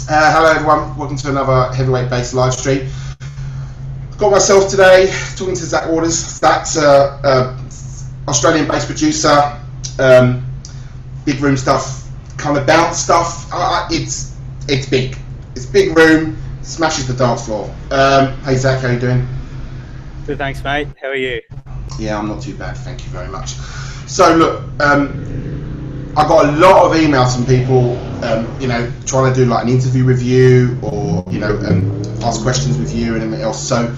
Hello everyone, welcome to another heavyweight based live stream. Got myself today talking to Zac Waters. Zac's Australian based producer, big room stuff, kind of bounce stuff. It's big. It's big room, smashes the dance floor. Hey Zac, how you doing? Good, thanks mate. How are you? Yeah, I'm not too bad, thank you very much. So look, I got a lot of emails from people, trying to do like an interview with you or, ask questions with you and everything else. So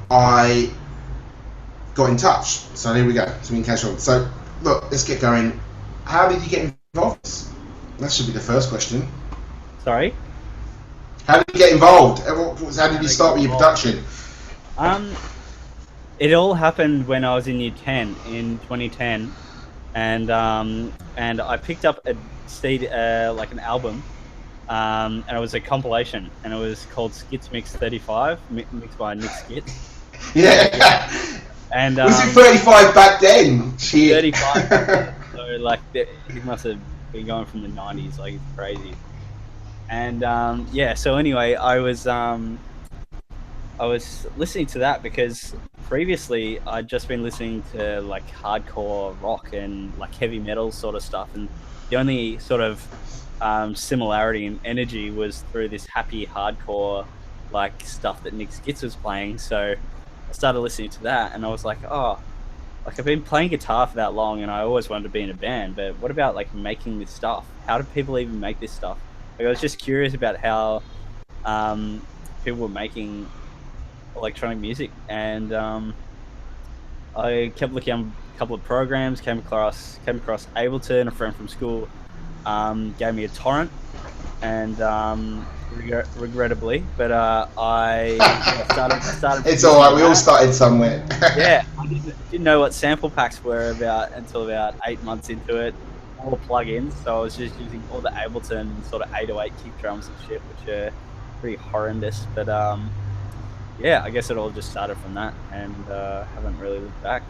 I got in touch. So here we go. So we can catch on. So look, let's get going. How did you get involved? That should be the first question. Sorry? How did you get involved? How did you start with your production? It all happened when I was in Year 10 in 2010. And I picked up a CD, like an album, and it was a compilation, and it was called Skits Mix 35, mixed by Nick Skits. Yeah. And was it 35 back then? 35. So like, he must have been going from the 90s. Like, it's crazy. And yeah. So anyway, I was listening to that because previously I'd just been listening to like hardcore rock and like heavy metal sort of stuff, and the only sort of similarity in energy was through this happy hardcore like stuff that Nick Skits was playing. So I started listening to that, and I was like, oh, like I've been playing guitar for that long, and I always wanted to be in a band, but what about like making this stuff? How do people even make this stuff? Like, I was just curious about how people were making electronic music, and I kept looking at a couple of programs, came across Ableton. A friend from school gave me a torrent, and regrettably, but I started It's all right. We all started somewhere. Yeah, I didn't know what sample packs were until about 8 months into it. All the plugins, so I was just using all the Ableton sort of 808 kick drums and shit, which are pretty horrendous. But yeah, I guess it all just started from that, and haven't really looked back.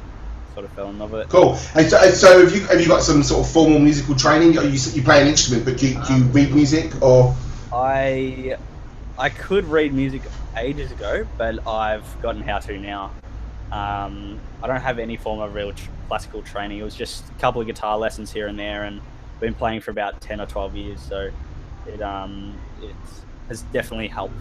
Sort of fell in love with it. Cool. And so have you got some sort of formal musical training? You play an instrument, but do you read music or? I could read music ages ago, but I've gotten how to now. I don't have any form of real classical training. It was just a couple of guitar lessons here and there, and I've been playing for about 10 or 12 years, so it has definitely helped.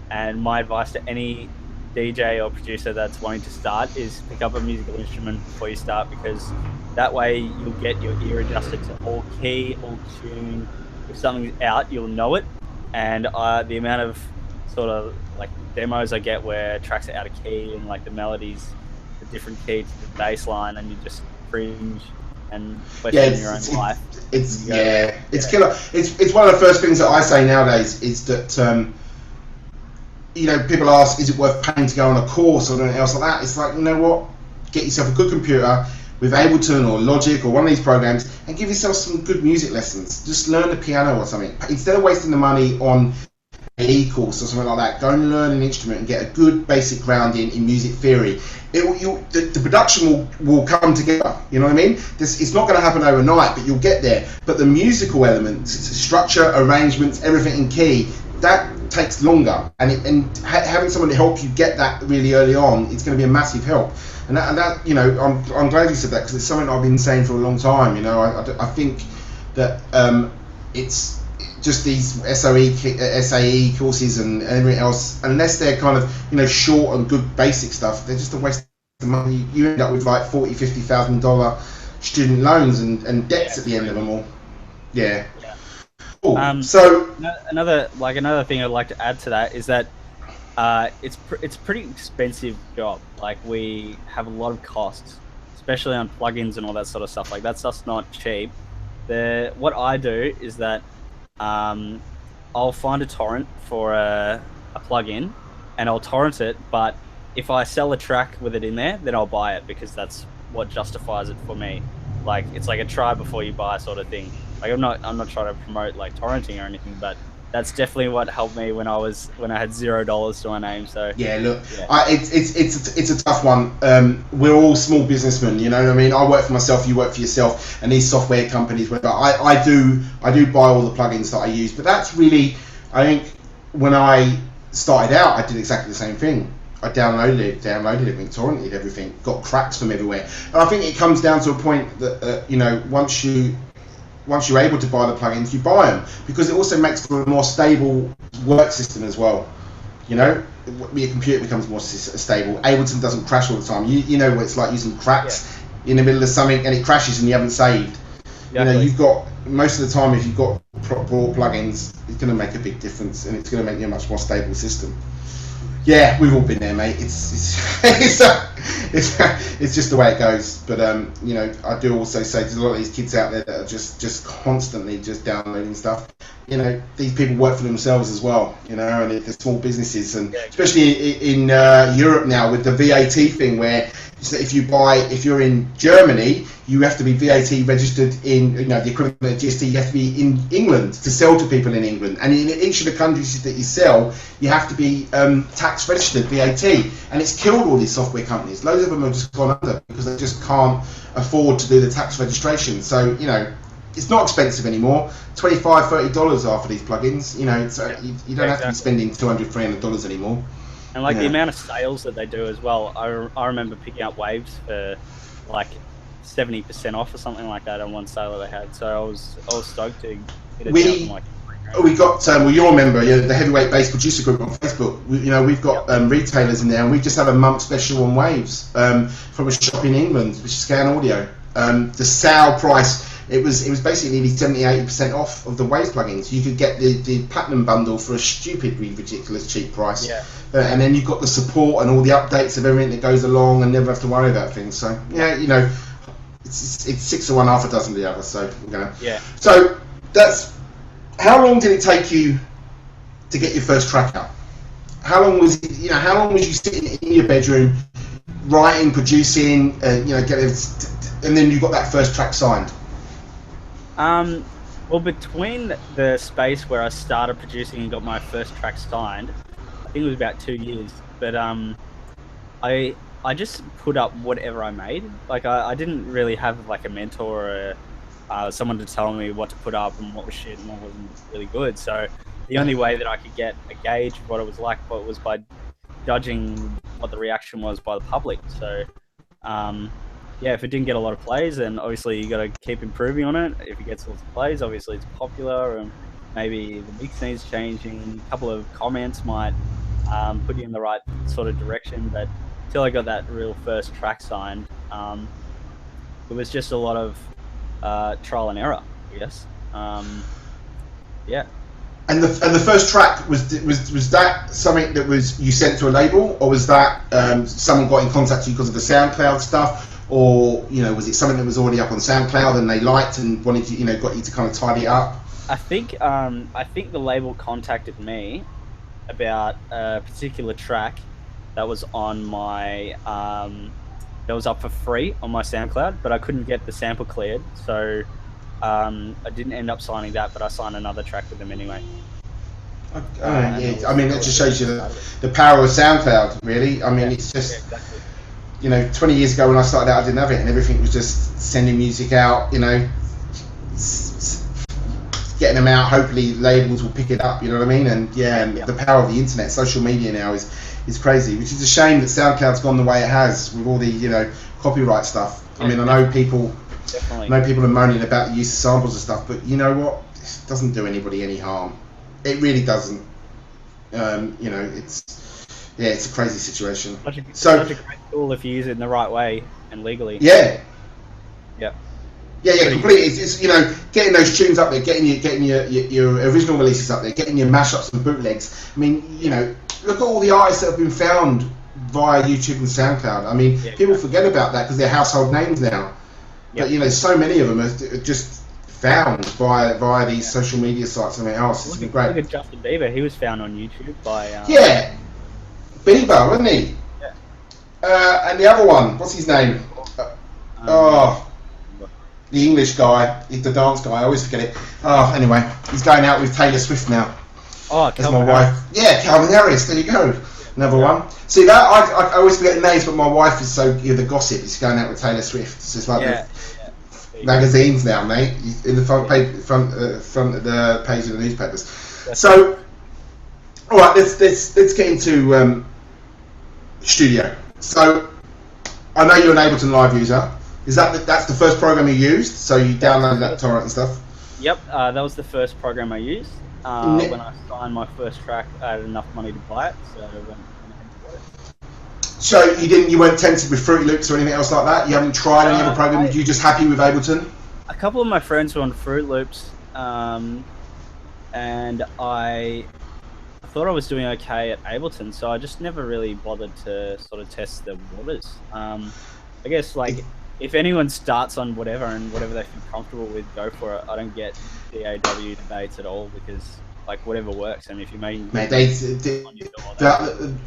And my advice to any DJ or producer that's wanting to start is pick up a musical instrument before you start, because that way you'll get your ear adjusted to all key, all tune. If something's out, you'll know it. And the amount of sort of like demos I get where tracks are out of key and like the melodies a different key to the bass line, and you just cringe and question your own life. It's killer. It's one of the first things that I say nowadays is that people ask, is it worth paying to go on a course or anything else like that? It's like, you know what, get yourself a good computer with Ableton or Logic or one of these programs and give yourself some good music lessons. Just learn the piano or something. Instead of wasting the money on an e-course or something like that, go and learn an instrument and get a good basic grounding in music theory. The production will come together, you know what I mean? It's not going to happen overnight, but you'll get there. But the musical elements, structure, arrangements, everything in key, that takes longer, and having someone to help you get that really early on, it's going to be a massive help. And that I'm glad you said that, because it's something I've been saying for a long time. I think that it's just these SAE courses and everything else, unless they're kind of short and good basic stuff, they're just a waste of money. You end up with like $40,000-$50,000 student loans and debts at the end of them all. Yeah. Cool. So another thing I'd like to add to that is that it's a pretty expensive job. Like, we have a lot of costs, especially on plugins and all that sort of stuff. Like, that stuff's not cheap. What I do is that I'll find a torrent for a plugin, and I'll torrent it. But if I sell a track with it in there, then I'll buy it, because that's what justifies it for me. Like, it's like a try before you buy sort of thing. Like, I'm not trying to promote like torrenting or anything, but that's definitely what helped me when I had $0 to my name. So yeah, look, yeah. It's a tough one. We're all small businessmen, you know what I mean? I work for myself, you work for yourself, and these software companies, whatever. I do buy all the plugins that I use, but that's really, I think, when I started out, I did exactly the same thing. I downloaded it, torrented everything, got cracks from everywhere. And I think it comes down to a point that, you know, once you're able to buy the plugins, you buy them, because it also makes for a more stable work system as well. You know, your computer becomes more stable. Ableton doesn't crash all the time. You know what it's like using cracks in the middle of something and it crashes and you haven't saved. Exactly. You know, you've got, most of the time, if you've got broad plugins, it's going to make a big difference, and it's going to make you a much more stable system. Yeah, we've all been there, mate. It's just the way it goes. But you know, I do also say there's a lot of these kids out there that are just constantly just downloading stuff. You know, these people work for themselves as well. You know, and they're small businesses, and especially in Europe now with the VAT thing, where if you're in Germany, you have to be VAT registered in, you know, the equivalent of GST. You have to be in England to sell to people in England, and in each of the countries that you sell, you have to be tax registered VAT. And it's killed all these software companies. Loads of them have just gone under because they just can't afford to do the tax registration. So, you know, it's not expensive anymore. $25, $30 are for these plugins. You know, it's, you don't have to be spending $200, $300 anymore. And like the amount of sales that they do as well, I remember picking up Waves for like 70% off or something like that on one sale that they had. So I was stoked to get it down from like. We got, well, you'll remember, the Heavyweight Bass Producer Group on Facebook. We've got retailers in there, and we've just had a month special on Waves from a shop in England, which is Scan Audio. The sale price, it was basically nearly 70-80% off of the Waves plugins. You could get the Platinum bundle for a stupidly ridiculous cheap price. Yeah. And then you've got the support and all the updates of everything that goes along, and never have to worry about things. So yeah, you know, it's 6 of one, half a dozen of the other. So we're gonna. Yeah. So that's. How long did it take you to get your first track out? How long was it, how long was you sitting in your bedroom, writing, producing, getting, and then you got that first track signed? Well, between the space where I started producing and got my first track signed, I think it was about 2 years. But I just put up whatever I made. Like I didn't really have like a mentor or someone to tell me what to put up and what was shit and what wasn't really good. So the only way that I could get a gauge of what it was like was by judging what the reaction was by the public. So yeah, if it didn't get a lot of plays, then obviously you got to keep improving on it. If it gets lots of plays, obviously it's popular, and maybe the mix needs changing. A couple of comments might put you in the right sort of direction. But until I got that real first track signed, it was just a lot of trial and error, I guess. Yeah. And the first track was that something that was you sent to a label, or was that someone got in contact with you because of the SoundCloud stuff, or was it something that was already up on SoundCloud and they liked and wanted you, got you to kind of tidy it up? I think the label contacted me about a particular track that was on my that was up for free on my SoundCloud, but I couldn't get the sample cleared, so I didn't end up signing that, but I signed another track with them anyway. Yeah, I mean, it just shows you the power of SoundCloud, really. I mean, it's just, 20 years ago when I started out, I didn't have it, and everything was just sending music out, getting them out. Hopefully labels will pick it up, you know what I mean? And the power of the internet, social media now is crazy, which is a shame that SoundCloud's gone the way it has with all the copyright stuff. I mean, I know people are moaning about the use of samples and stuff, but you know what? It doesn't do anybody any harm. It really doesn't. It's a crazy situation. Such a great tool if you use it in the right way and legally. Yeah. Yeah. Yeah, completely. It's getting those tunes up there, getting your original releases up there, getting your mashups and bootlegs. I mean, look at all the artists that have been found via YouTube and SoundCloud. I mean, people forget about that because they're household names now. But so many of them are just found via these social media sites and everything else. It's been great. Look at Justin Bieber. He was found on YouTube by. Bieber, wasn't he? Yeah. And the other one, what's his name? The English guy, the dance guy. I always forget it. Oh, anyway, he's going out with Taylor Swift now. Oh, as my Calvin wife. Harris. Yeah, Calvin Harris. There you go. Another one. See that I always forget the names, but my wife is so the gossip. She's going out with Taylor Swift. It's just like the magazines now, mate. In the front page, front of the page of the newspapers. So, all right, let's get into Studio. So, I know you're an Ableton Live user. Is that's the first program you used? So you downloaded that torrent and stuff. Yep, that was the first program I used. When I signed my first track, I had enough money to buy it, so I went ahead and bought it. So you weren't tempted with Fruity Loops or anything else like that? You haven't tried any other program? Were you just happy with Ableton? A couple of my friends were on Fruit Loops, and I thought I was doing okay at Ableton, so I just never really bothered to sort of test the waters. I guess like if anyone starts on whatever and whatever they feel comfortable with, go for it. I don't get DAW debates at all because like whatever works. And if you make the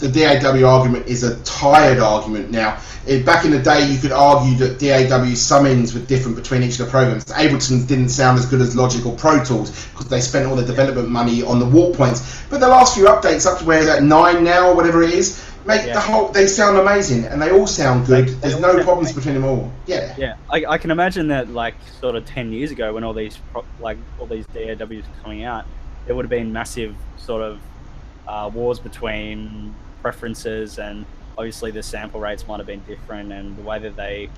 DAW argument is a tired argument now. Back in the day, you could argue that DAW summons were different between each of the programs. Ableton didn't sound as good as Logic or Pro Tools because they spent all the development money on the warp points. But the last few updates, up to where they're at 9 now or whatever it is, make they sound amazing and they all sound good. There's no problems between them all. Yeah. I can imagine that like sort of 10 years ago when all these DAWs were coming out, there would have been massive sort of wars between preferences, and obviously the sample rates might have been different, and the way that they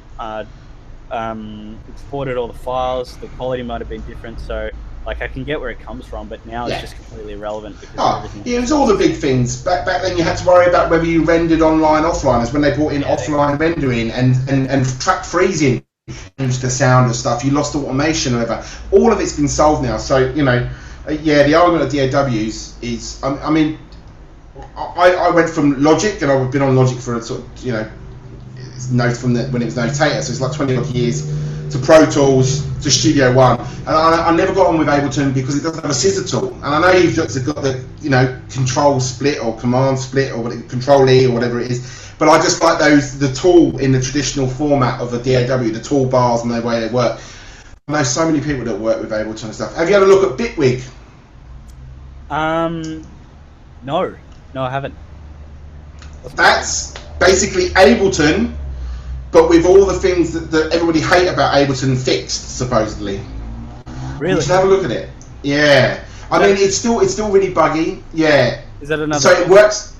exported all the files, the quality might have been different. So like I can get where it comes from, but now it's just completely irrelevant because it was all the big things. Back then you had to worry about whether you rendered online, offline. As when they brought in offline rendering and track freezing changed the sound and stuff. You lost automation or whatever. All of it's been solved now. So the argument of DAWs is, I mean, I went from Logic, and I've been on Logic for a sort of, it's from when it was Notator, so it's like 20 odd years, to Pro Tools, to Studio One, and I never got on with Ableton because it doesn't have a scissor tool. And I know you've got the control split or command split or control E or whatever it is, but I just like the tool in the traditional format of a DAW, the tool bars and the way they work. I know so many people that work with Ableton and stuff. Have you had a look at Bitwig? No, I haven't. That's basically Ableton, but with all the things that everybody hate about Ableton fixed, supposedly. Really? You should have a look at it. Yeah. I mean, it's still really buggy. Yeah. Is that another? So it works.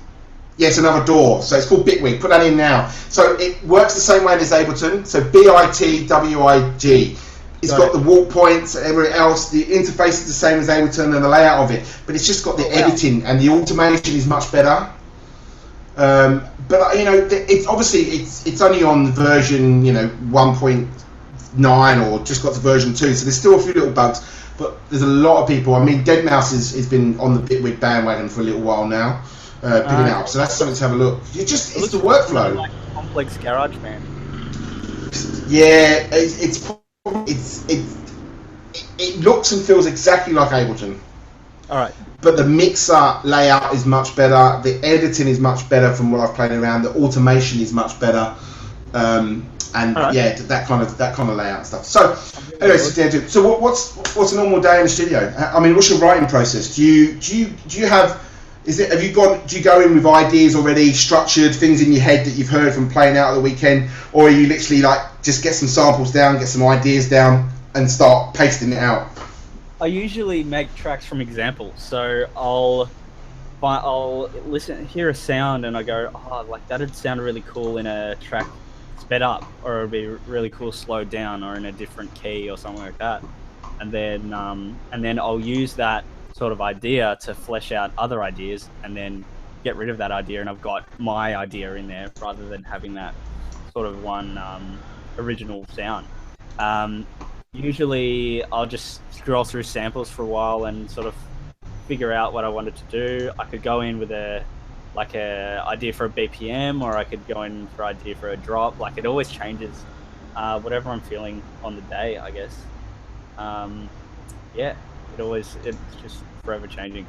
Yeah, it's another door. So it's called Bitwig. Put that in now. So it works the same way as Ableton. So BITWIG. It's got the warp points and everything else. The interface is the same as Ableton and the layout of it, but it's just got the editing and the automation is much better. But it's obviously it's only on version 1.9 or just got to version 2, so there's still a few little bugs. But there's a lot of people. I mean, Deadmau5 has been on the Bitwig bandwagon for a little while now, picking it up. So that's something to have a look. It's the workflow. Like complex garage band. Yeah, it looks and feels exactly like Ableton. All right. But the mixer layout is much better. The editing is much better from what I've played around. The automation is much better, that kind of layout stuff. So, anyway, so what's a normal day in the studio? I mean, what's your writing process? Do you have? Do you go in with ideas already structured, things in your head that you've heard from playing out at the weekend, or are you literally like just get some samples down, get some ideas down, and start pasting it out? I usually make tracks from examples, so I'll hear a sound and I go, like that'd sound really cool in a track sped up, or it'd be really cool slowed down, or in a different key or something like that, and then I'll use that sort of idea to flesh out other ideas, and then get rid of that idea, and I've got my idea in there rather than having that sort of one original sound. Usually I'll just scroll through samples for a while and sort of figure out what I wanted to do. I could go in with a idea for a BPM, or I could go in for idea for a drop. Like, it always changes, whatever I'm feeling on the day, I guess. It's just forever changing.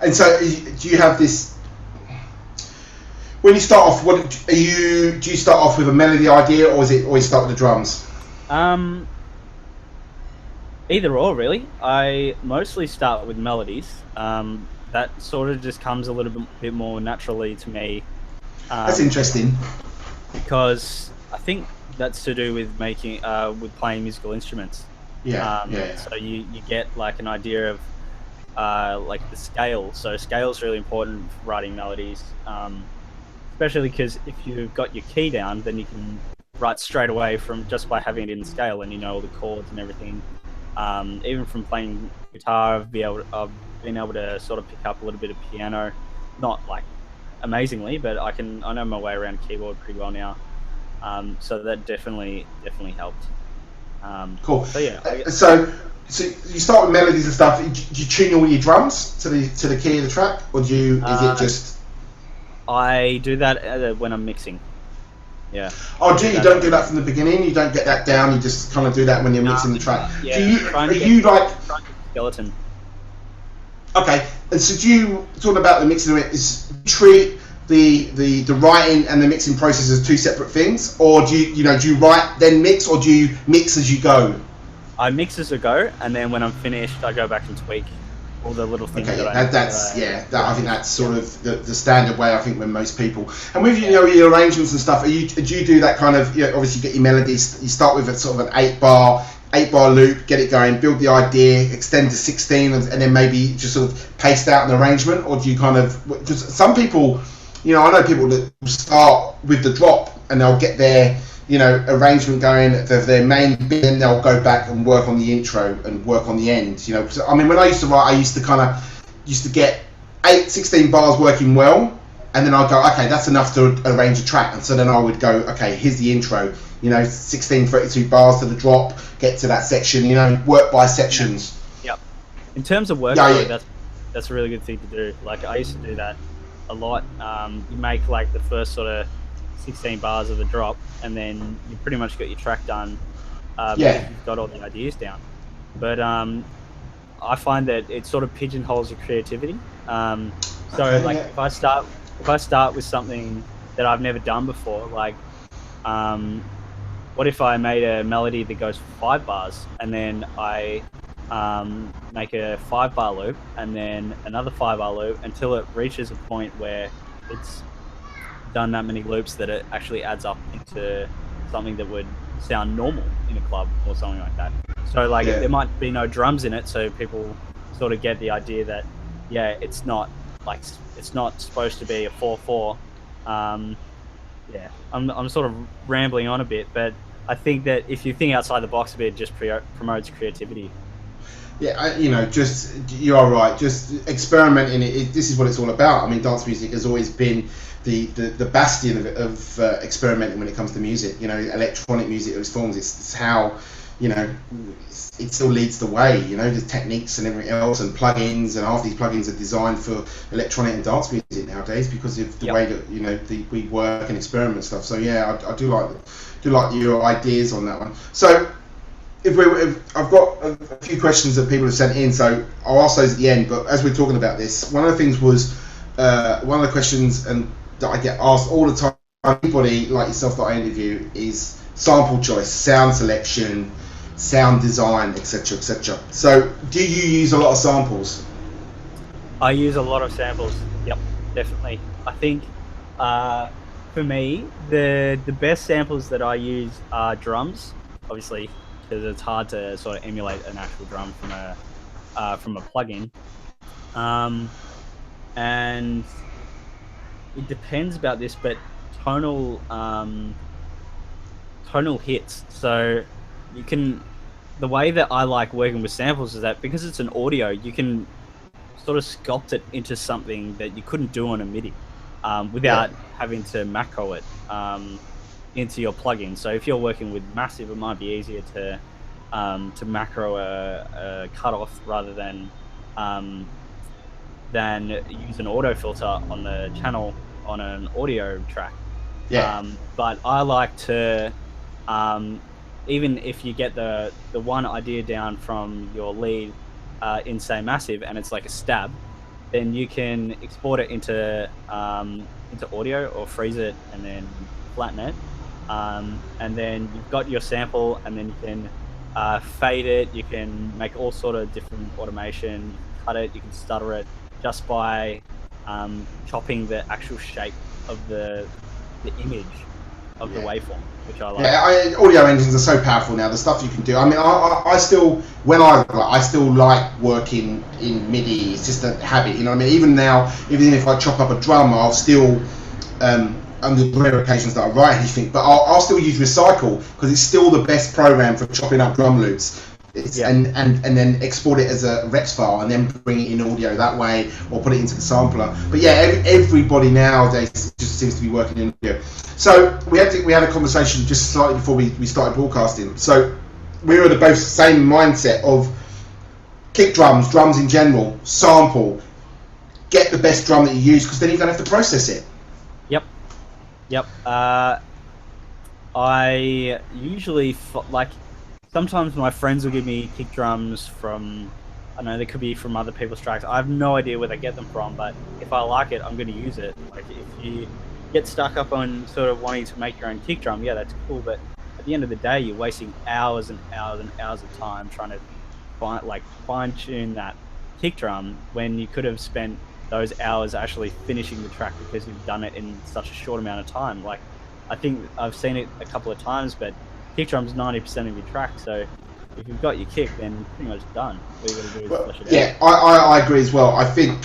And so, do you have this? When you start off, do you start off with a melody idea, or is it always start with the drums? Either or, really. I mostly start with melodies, that sort of just comes a little bit more naturally to me. That's interesting. Because I think that's to do with making with playing musical instruments. Yeah. So you get like an idea of like the scale. So scale is really important for writing melodies, especially because if you've got your key down, then you can write straight away from just by having it in scale, and you know all the chords and everything. Even from playing guitar, I've been able to sort of pick up a little bit of piano, not like amazingly, but I know my way around a keyboard pretty well now. So that definitely helped. Cool. So yeah, So you start with melodies and stuff. Do you tune all your drums to the key of the track, or is it just? I do that when I'm mixing. Yeah. Oh, you don't do that from the beginning. You don't get that down. You just kind of do that when you're mixing the track. Yeah. Are you like skeleton? Okay, and so talking about the mixing of it, is treat the writing and the mixing process as two separate things, or do you write then mix, or do you mix as you go? I mix as I go, and then when I'm finished, I go back and tweak all the little things. Okay, I think that's sort of the standard way. I think when most people, and with your arrangements and stuff, do you do that kind of? Obviously, you get your melodies. You start with a sort of an 8-bar loop, get it going, build the idea, extend to 16, and then maybe just sort of paste out an arrangement, or do you kind of? Because some people, I know people that start with the drop and they'll get their arrangement going for their main bit, and they'll go back and work on the intro and work on the end. I mean, when I used to write, I used to get 16 bars working well, and then I'd go, okay, that's enough to arrange a track, and so then I would go, okay, here's the intro, 16, 32 bars to the drop, get to that section, work by sections. Yep. In terms of workflow, that's a really good thing to do. Like, I used to do that a lot. You make like the first sort of 16 bars of the drop, and then you pretty much got your track done. Because you've got all the ideas down. But I find that it sort of pigeonholes your creativity. If I start with something that I've never done before, like what if I made a melody that goes for 5 bars, and then I make a 5-bar loop, and then another 5-bar loop until it reaches a point where it's done that many loops that it actually adds up into something that would sound normal in a club or something like that. So there might be no drums in it, so people sort of get the idea that it's not supposed to be a 4/4. I'm sort of rambling on a bit, but I think that if you think outside the box a bit, it just promotes creativity. Yeah, you are right. Just experimenting. This is what it's all about. I mean, dance music has always been the bastion of experimenting when it comes to music. Electronic music, those forms. It's how it still leads the way. The techniques and everything else, and plugins, and half these plugins are designed for electronic and dance music nowadays because of the way that we work and experiment and stuff. So I do like your ideas on that one. So. I've got a few questions that people have sent in, so I'll ask those at the end. But as we're talking about this, one of the things was one of the questions that I get asked all the time. Anybody like yourself that I interview is sample choice, sound selection, sound design, etc., etc. So, do you use a lot of samples? I use a lot of samples. Yep, definitely. I think for me, the best samples that I use are drums, obviously, because it's hard to sort of emulate an actual drum from a plugin, and it depends about this, but tonal hits. So the way that I like working with samples is that because it's an audio, you can sort of sculpt it into something that you couldn't do on a MIDI without having to macro it into your plugin. So if you're working with Massive, it might be easier to macro a cutoff rather than use an auto filter on the channel on an audio track. But I like to even if you get the one idea down from your lead in say Massive and it's like a stab, then you can export it into audio or freeze it and then flatten it. And then you've got your sample, and then you can fade it. You can make all sort of different automation. You can cut it. You can stutter it. just by chopping the actual shape of the image of the waveform, which I like. Yeah, audio engines are so powerful now. The stuff you can do. I mean, I still I still like working in MIDI. It's just a habit, you know what I mean. Even now, even if I chop up a drum, I'll still on the rare occasions that I write anything, but I'll still use Recycle because it's still the best program for chopping up drum loops. And then export it as a Rex file and then bring it in audio that way, or put it into the sampler. But yeah, everybody nowadays just seems to be working in audio. So we had a conversation just slightly before we started broadcasting. So we were the both same mindset of kick drums in general, sample, get the best drum that you use, because then you don't have to process it. Yep. I usually like. Sometimes my friends will give me kick drums from, I don't know, they could be from other people's tracks. I have no idea where they get them from, but if I like it, I'm going to use it. Like, if you get stuck up on sort of wanting to make your own kick drum, yeah, that's cool, but at the end of the day, you're wasting hours and hours and hours of time trying to fine-tune that kick drum when you could have spent those hours actually finishing the track because you've done it in such a short amount of time. Like, I think I've seen it a couple of times, but kick drum's 90% of your track, so if you've got your kick, then you're pretty much done. All you got to do is flush it out. Yeah, I agree as well. I think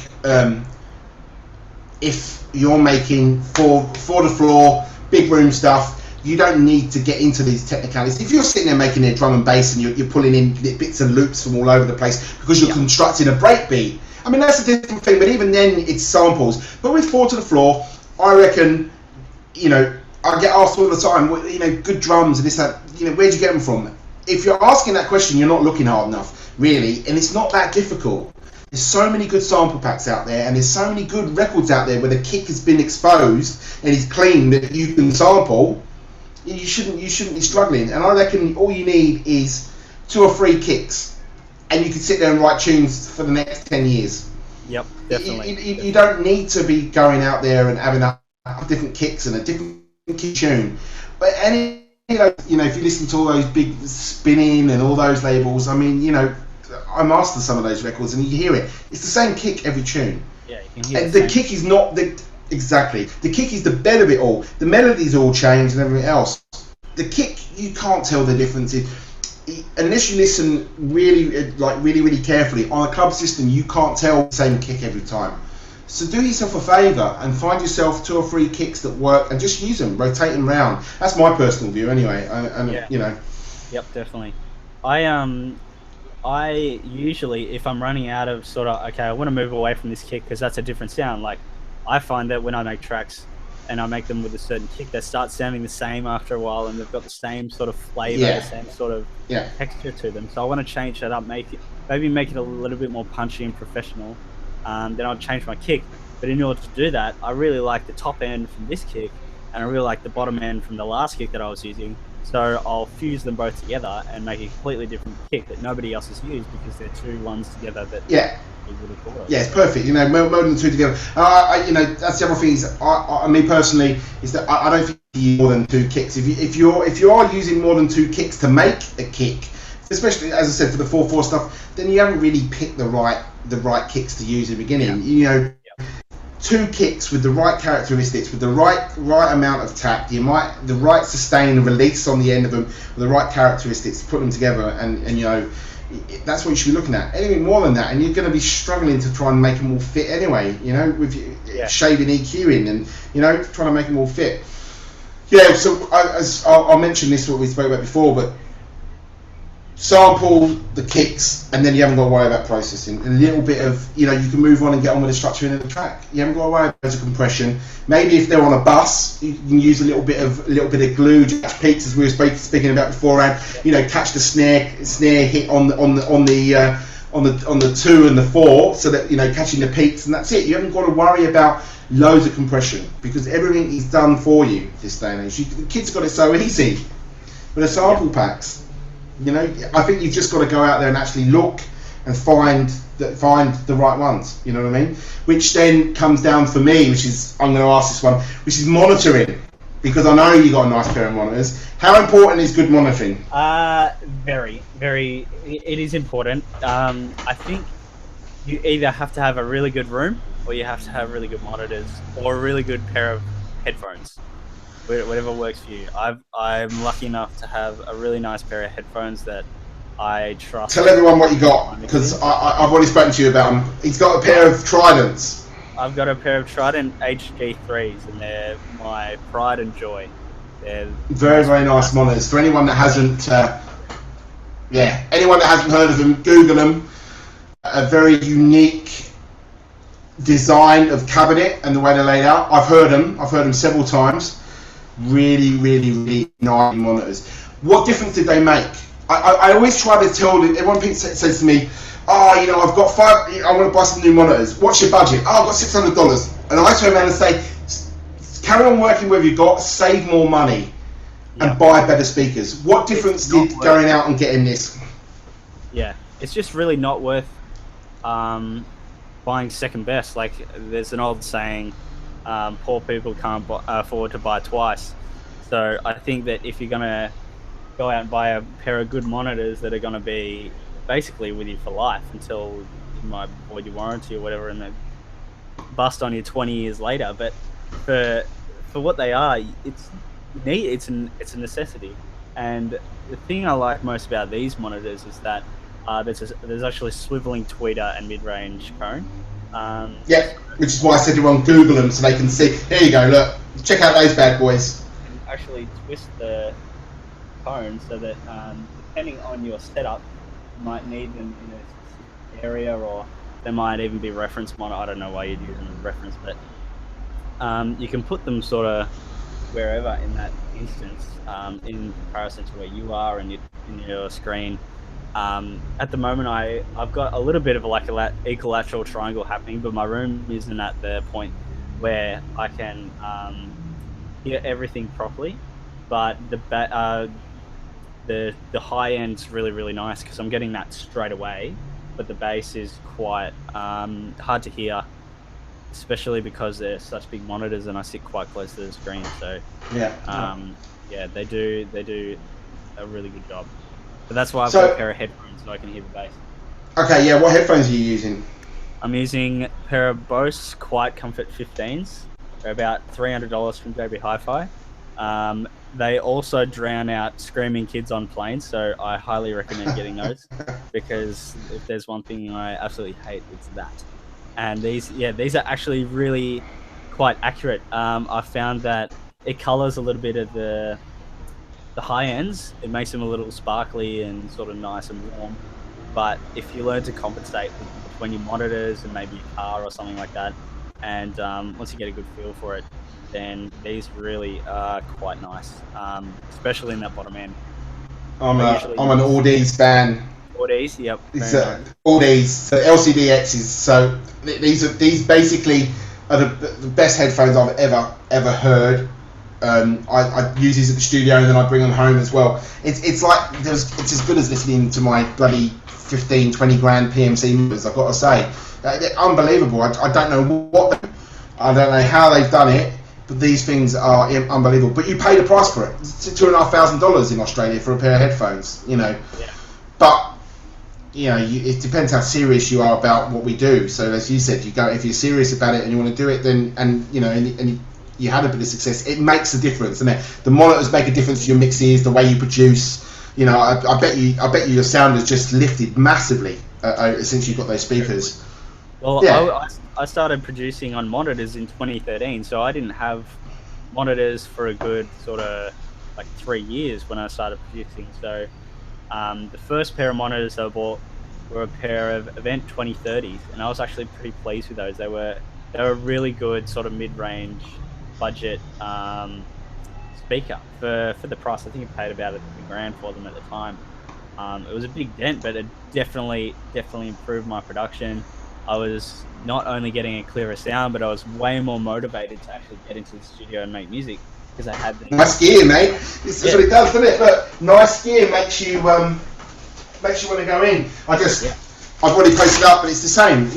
if you're making for the floor, big room stuff, you don't need to get into these technicalities. If you're sitting there making a drum and bass and you're pulling in bits and loops from all over the place because you're constructing a breakbeat, I mean, that's a different thing, but even then it's samples. But with 4 to the floor, I reckon, you know, I get asked all the time, you know, good drums and this, that, you know, where'd you get them from? If you're asking that question, you're not looking hard enough, really, and it's not that difficult. There's so many good sample packs out there, and there's so many good records out there where the kick has been exposed and is clean that you can sample. You shouldn't be struggling. And I reckon all you need is 2 or 3 kicks, and you can sit there and write tunes for the next 10 years. Yep, definitely. You don't need to be going out there and having different kicks and a different kick tune. But you know, if you listen to all those big spinning and all those labels, I mean, you know, I master some of those records and you hear it. It's the same kick every tune. Yeah, you can hear and the kick is not exactly. The kick is the bed of it all. The melodies all change and everything else. The kick, you can't tell the difference unless you listen really carefully. On a club system, you can't tell the same kick every time. So do yourself a favour and find yourself 2 or 3 kicks that work and just use them, rotate them around. That's my personal view anyway. You know. Yep, definitely. I usually, if I'm running out of sort of, okay, I want to move away from this kick because that's a different sound. Like, I find that when I make tracks and I make them with a certain kick, they start sounding the same after a while and they've got the same sort of flavour, the same sort of texture to them. So I want to change that up, maybe make it a little bit more punchy and professional. Then I'll change my kick. But in order to do that, I really like the top end from this kick and I really like the bottom end from the last kick that I was using. So I'll fuse them both together and make a completely different kick that nobody else has used because they're 2 ones together that really cool. Yeah, it's perfect. You know, melding the 2 together. You know, that's the other thing. Is me personally, is that I don't think you use more than 2 kicks. If you are using more than 2 kicks to make a kick, especially as I said for the 4/4 stuff, then you haven't really picked the right kicks to use in the beginning. You know, 2 kicks with the right characteristics, with the right amount of tap, the right sustain and release on the end of them, with the right characteristics, put them together, and you know, that's what you should be looking at. Anything more than that, and you're going to be struggling to try and make them all fit anyway. You know, with shaving EQing and you know trying to make them all fit. Yeah, so I'll mention this what we spoke about before, but sample the kicks, and then you haven't got to worry about processing. A little bit of, you know, you can move on and get on with the structuring of the track. You haven't got to worry about the compression. Maybe if they're on a bus, you can use a little bit of glue, catch peaks as we were speaking about beforehand. You know, catch the snare hit on the 2 and the 4, so that you know catching the peaks, and that's it. You haven't got to worry about loads of compression because everything is done for you this day and age. The kids got it so easy with the sample packs. You know, I think you've just got to go out there and actually look and find the right ones. You know what I mean? Which then comes down for me, which is, I'm going to ask this one, which is monitoring, because I know you got a nice pair of monitors. How important is good monitoring? Very, very. It is important. I think you either have to have a really good room, or you have to have really good monitors, or a really good pair of headphones. Whatever works for you. I'm lucky enough to have a really nice pair of headphones that I trust. Tell everyone what you got, because I've already spoken to you about them. He's got a pair of Tridents. I've got a pair of Trident HG3s, and they're my pride and joy. They're very, very nice monitors. For anyone that hasn't, anyone that hasn't heard of them, Google them. A very unique design of cabinet and the way they're laid out. I've heard them several times. Really, really, really nice monitors. What difference did they make? I always try to tell them, everyone says to me, I've got $5, I want to buy some new monitors. What's your budget? I've got $600. And I turn around and say, carry on working with you got, save more money, and buy better speakers. What difference did going out and getting this? Yeah, it's just really not worth buying second best. Like, there's an old saying, poor people can't afford to buy twice. So I think that if you're going to go out and buy a pair of good monitors that are going to be basically with you for life until you might void your warranty or whatever, and then bust on you 20 years later. But for what they are, it's a necessity. And the thing I like most about these monitors is that there's actually swiveling tweeter and mid-range cone. Which is why I said everyone Google them so they can see. There you go, look, check out those bad boys. You can actually twist the cone so that depending on your setup, you might need them in a specific area, or there might even be reference monitor. I don't know why you'd use them as reference, but you can put them sort of wherever in that instance, in comparison to where you are in your screen. At the moment, I've got a little bit of a equilateral triangle happening, but my room isn't at the point where I can hear everything properly. But the high end's really, really nice because I'm getting that straight away, but the bass is quite hard to hear, especially because they're such big monitors and I sit quite close to the screen. So they do a really good job. But that's why I've got a pair of headphones so I can hear the bass. Okay, yeah. What headphones are you using? I'm using a pair of Bose Quiet Comfort 15s. They're about $300 from JB Hi-Fi. They also drown out screaming kids on planes, so I highly recommend getting those because if there's one thing I absolutely hate, it's that. And these are actually really quite accurate. I found that it colors a little bit of the high ends. It makes them a little sparkly and sort of nice and warm. But if you learn to compensate between your monitors and maybe your car or something like that, and once you get a good feel for it, then these really are quite nice, especially in that bottom end. I'm an Audi's fan. Audi's, yep. Audi's, so LCD-X's. So these basically are the best headphones I've ever heard. I use these at the studio and then I bring them home as well. It's as good as listening to my bloody 15, 20 grand PMC monitors, I've got to say. They're unbelievable. I don't know I don't know how they've done it, but these things are unbelievable. But you pay the price for it. It's $2,500 in Australia for a pair of headphones, Yeah. But it depends how serious you are about what we do. So as you said, if you're serious about it and you want to do it, then and you had a bit of success, it makes a difference, and the monitors make a difference to your mixes, the way you produce. I bet you your sound has just lifted massively since you've got those speakers. Well, I started producing on monitors in 2013, so I didn't have monitors for a good sort of 3 years when I started producing. So the first pair of monitors I bought were a pair of Event 2030s, and I was actually pretty pleased with those. They were really good sort of mid-range budget speaker for the price. I think I paid about $1,000 for them at the time. It was a big dent, but it definitely improved my production. I was not only getting a clearer sound, but I was way more motivated to actually get into the studio and make music because I had the nice gear, mate. This is what it does, doesn't it? Look, nice gear makes you want to go in. I've already posted up, but it's the same.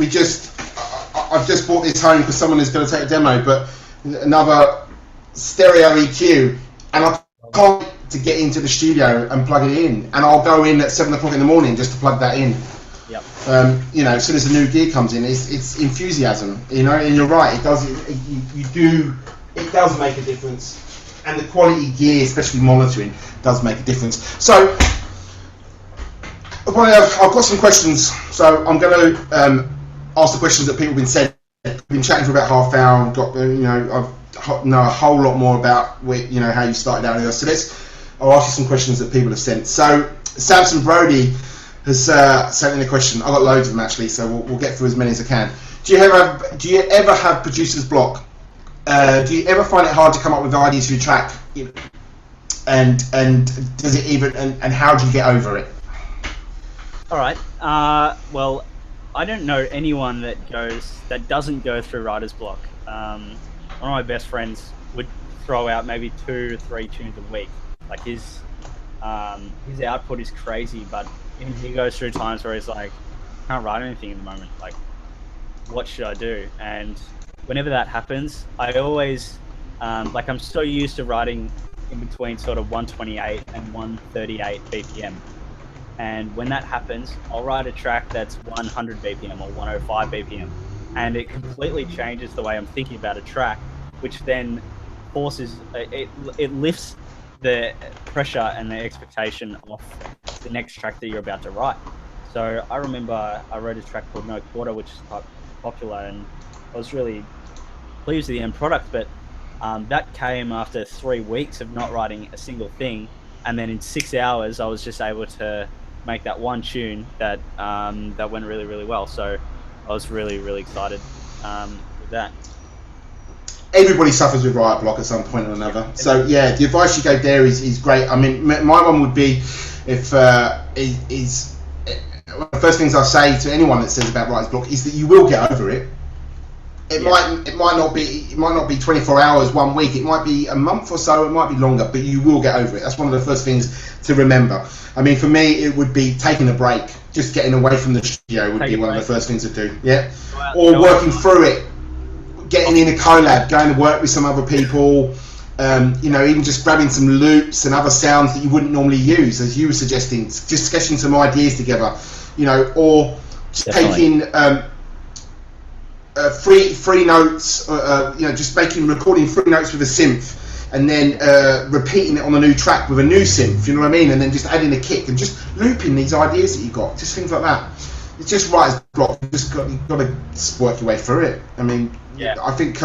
I've just bought this home for someone who's going to take a demo, but another stereo EQ, and I can't wait to get into the studio and plug it in, and I'll go in at 7 o'clock in the morning just to plug that in. Yep. You know, as soon as the new gear comes in, it's enthusiasm. You know, and you're right. It does. It does make a difference, and the quality gear, especially monitoring, does make a difference. So, I've got some questions. So I'm going to ask the questions that people have been said. We've been chatting for about half hour. I've got, you know, I've know a whole lot more about, you know, how you started out. So I'll ask you some questions that people have sent. So Samson Brody has sent in a question. I've got loads of them actually, so we'll get through as many as I can. Do you ever have producer's block? Do you ever find it hard to come up with ideas for your track? And does it even, and how do you get over it? All right. Well, I don't know anyone that doesn't go through writer's block. One of my best friends would throw out maybe 2 to 3 tunes a week. Like his output is crazy, but he goes through times where he's like, I can't write anything at the moment. Like, what should I do? And whenever that happens, I always like, I'm so used to writing in between sort of 128 and 138 BPM. And when that happens, I'll write a track that's 100 BPM or 105 BPM. And it completely changes the way I'm thinking about a track, which then forces, it lifts the pressure and the expectation off the next track that you're about to write. So I remember I wrote a track called No Quarter, which is quite popular, and I was really pleased with the end product, but that came after 3 weeks of not writing a single thing. And then in 6 hours, I was just able to make that one tune that that went really, really well. So I was really, really excited with that. Everybody suffers with writer block at some point or another. So yeah, the advice you gave there is great. I mean, my one would be, if one of the first things I say to anyone that says about writer's block is that you will get over it. It might not be 24 hours, 1 week. It might be a month or so. It might be longer, but you will get over it. That's one of the first things to remember. I mean, for me, it would be taking a break, just getting away from the studio would be one of the first things to do. Yeah, or working through it, getting in a collab, going to work with some other people. You know, even just grabbing some loops and other sounds that you wouldn't normally use, as you were suggesting, just sketching some ideas together. You know, or just taking free notes, you know, just recording free notes with a synth, and then repeating it on a new track with a new synth, you know what I mean? And then just adding a kick and just looping these ideas that you got, just things like that. It's just writer's block. You've got to work your way through it. I mean, I think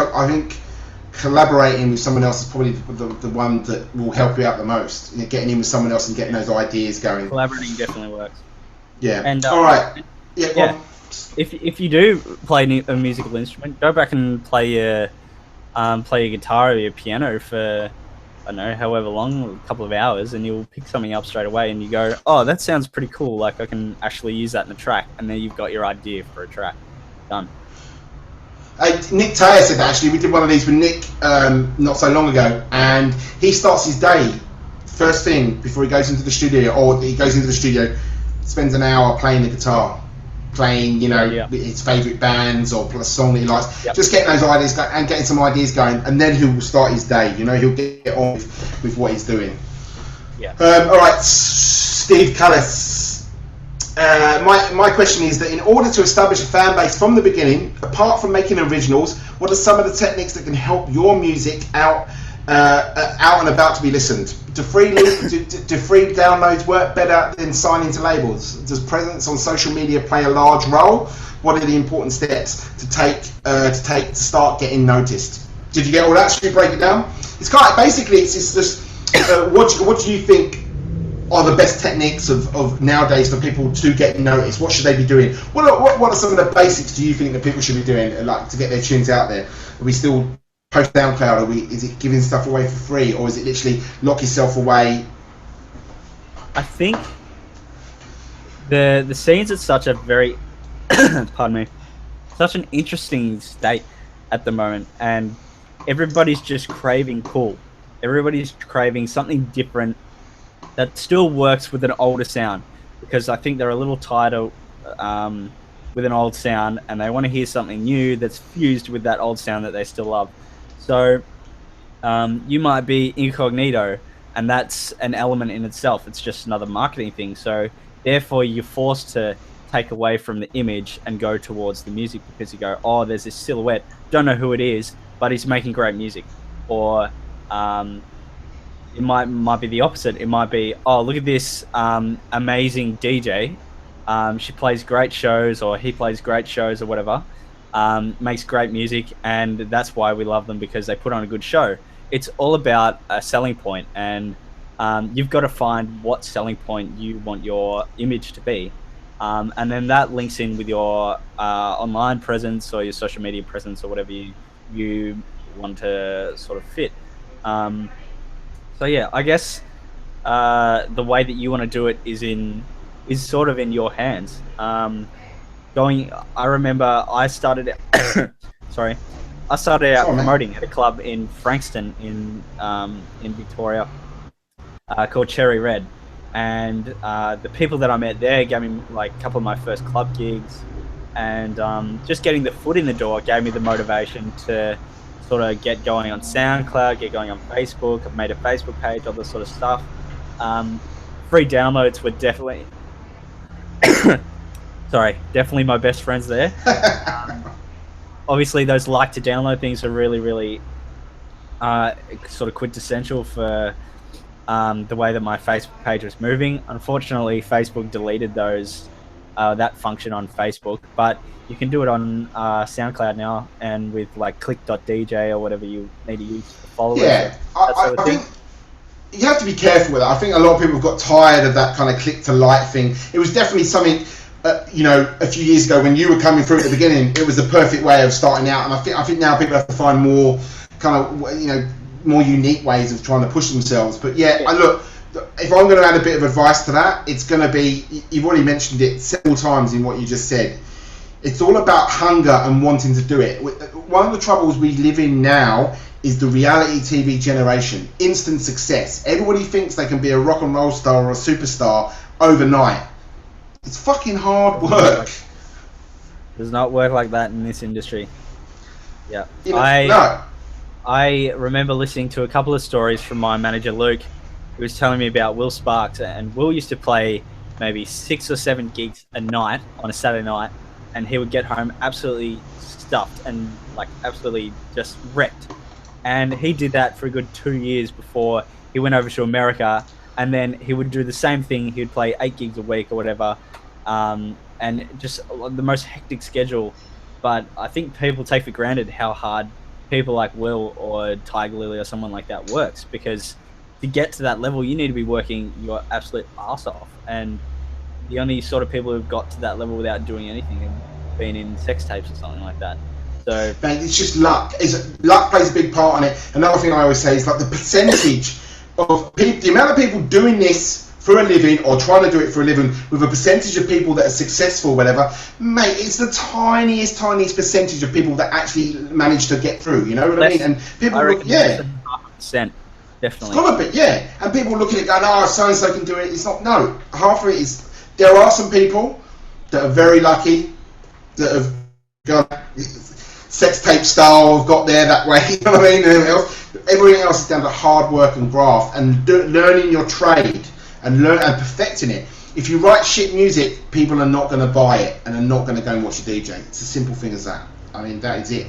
collaborating with someone else is probably the one that will help you out the most. You know, getting in with someone else and getting those ideas going. Collaborating definitely works. Yeah. And all right. Yeah. If you do play a musical instrument, go back and play your guitar or your piano for, I don't know, however long, a couple of hours, and you'll pick something up straight away, and you go, oh, that sounds pretty cool. Like, I can actually use that in a track, and then you've got your idea for a track. Done. Nick Taylor said that, actually. We did one of these with Nick not so long ago, and he starts his day first thing before he goes into the studio, or he goes into the studio, spends an hour playing the guitar, playing, you know, his favourite bands or a song that he likes, just getting those ideas going and getting some ideas going, and then he will start his day. You know, he'll get on with what he's doing. All right, Steve Callis. My question is that in order to establish a fan base from the beginning, apart from making originals, what are some of the techniques that can help your music out and about to be listened? Do free downloads work better than signing to labels? Does presence on social media play a large role? What are the important steps to take to start getting noticed? Did you get all that? Should we break it down? It's kind of, basically it's just what do you think are the best techniques of nowadays for people to get noticed? What should they be doing? What are some of the basics do you think that people should be doing, like, to get their tunes out there? Are we still post SoundCloud? Is it giving stuff away for free, or is it literally lock yourself away? I think the scene's at such a very pardon me, such an interesting state at the moment, and everybody's just craving cool. Everybody's craving something different that still works with an older sound, because I think they're a little tired with an old sound, and they want to hear something new that's fused with that old sound that they still love. So you might be incognito, and that's an element in itself. It's just another marketing thing. So therefore, you're forced to take away from the image and go towards the music, because you go, oh, there's this silhouette, don't know who it is, but he's making great music. Or it might be the opposite. It might be, oh, look at this amazing DJ. She plays great shows, or he plays great shows, or whatever. Makes great music, and that's why we love them, because they put on a good show. It's all about a selling point, and you've got to find what selling point you want your image to be. And then that links in with your online presence or your social media presence, or whatever you want to sort of fit. So yeah, I guess the way that you want to do it is sort of in your hands. I remember I started sorry, I started out promoting at a club in Frankston in Victoria called Cherry Red, and the people that I met there gave me like a couple of my first club gigs, and just getting the foot in the door gave me the motivation to sort of get going on SoundCloud, get going on Facebook. I've made a Facebook page, all this sort of stuff. Free downloads were definitely definitely my best friends there. Obviously those like to download things are really, really sort of quintessential for the way that my Facebook page was moving. Unfortunately, Facebook deleted that function on Facebook, but you can do it on SoundCloud now, and with like click.dj or whatever you need to use for followers. Yeah, I think you have to be careful with that. I think a lot of people have got tired of that kind of click to like thing. It was definitely something, a few years ago when you were coming through at the beginning, it was the perfect way of starting out. And I think now people have to find more kind of, more unique ways of trying to push themselves. But look, if I'm going to add a bit of advice to that, it's going to be, you've already mentioned it several times in what you just said. It's all about hunger and wanting to do it. One of the troubles we live in now is the reality TV generation. Instant success. Everybody thinks they can be a rock and roll star or a superstar overnight. It's fucking hard work. Does not work like that in this industry. Yeah. No. I remember listening to a couple of stories from my manager, Luke, who was telling me about Will Sparks. And Will used to play maybe 6 or 7 gigs a night on a Saturday night, and he would get home absolutely stuffed and like absolutely just wrecked. And he did that for a good 2 years before he went over to America, and then he would do the same thing. He would play 8 gigs a week or whatever, and just the most hectic schedule. But I think people take for granted how hard people like Will or Tiger Lily or someone like that works, because to get to that level, you need to be working your absolute arse off. And the only sort of people who've got to that level without doing anything have been in sex tapes or something like that. So, mate, it's just luck. Luck plays a big part on it. Another thing I always say is like the percentage of people, the amount of people doing this for a living or trying to do it for a living, with a percentage of people that are successful, whatever, mate, it's the tiniest percentage of people that actually manage to get through. You know what I mean? And people look, percent, definitely. It's got a bit, yeah. And people look at it going, oh, so and so can do it. It's not. No, half of it is. There are some people that are very lucky that have gone sex tape style, have got there that way. You know what I mean? Everything else is down to hard work and graft and learning your trade and perfecting it. If you write shit music, people are not going to buy it and are not going to go and watch a DJ. It's a simple thing as that. I mean, that is it.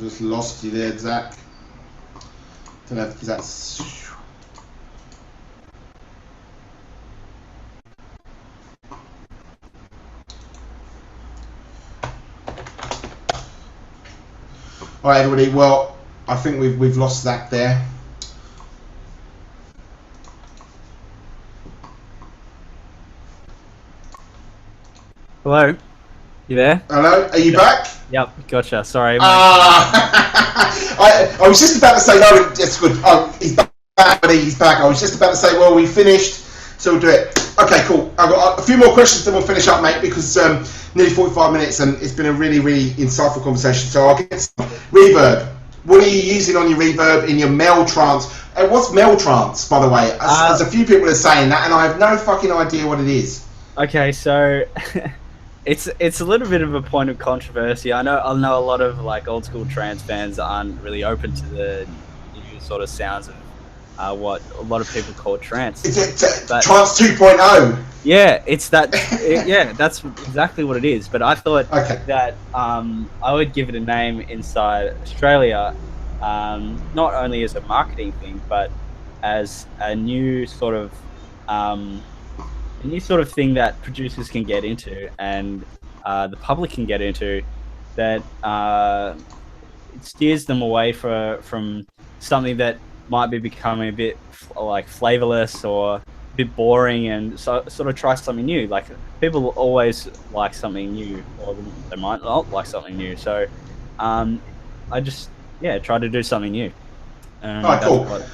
Just lost you there, Zach. Don't know if that's. All right, everybody. Well, I think we've lost Zach there. Hello, you there? Hello, are you back? Yep, gotcha. Sorry. I was just about to say no. It's good. Oh, he's back. everybody, he's back. I was just about to say, well, we finished, so we'll do it. Okay, cool. I've got a few more questions, then we'll finish up, mate, because nearly 45 minutes, and it's been a really, really insightful conversation. So I'll get some reverb. What are you using on your reverb in your mel trance? What's mel trance, by the way? There's a few people are saying that, and I have no fucking idea what it is. Okay, so it's a little bit of a point of controversy. I know a lot of like old school trance fans aren't really open to the new sort of sounds of what a lot of people call trance. Is it trance 2.0? Yeah, it's that. Yeah, that's exactly what it is. But I thought that I would give it a name inside Australia, not only as a marketing thing, but as a new sort of thing that producers can get into and the public can get into. That it steers them away from something that might be becoming a bit like flavorless or a bit boring, and sort of try something new. Like people always like something new, or they might not like something new. So I just try to do something new. Alright, cool. Alright,